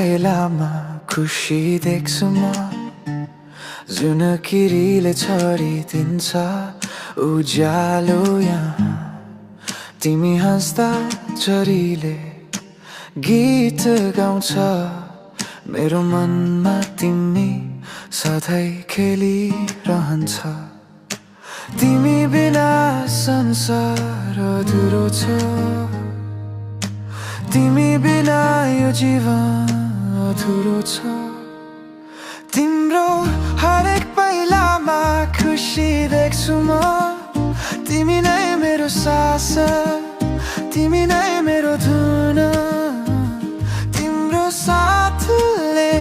पाइलामा खुसी देख्छु म। जुन किरीले छरिदिन्छ उज्यालो यहाँ। तिमी हाँस्दा झरीले गीत गाउँछ मेरो मनमा। तिमी सधैँ खेलिरहन्छ। तिमी बिना संसार अधुरो छ। तिमी बिना यो जीवन अधुरो छ। तिम्रो हरेक पाइलामा खुसी देख्छु म। तिमी नै मेरो सास, तिमी नै मेरो धुन।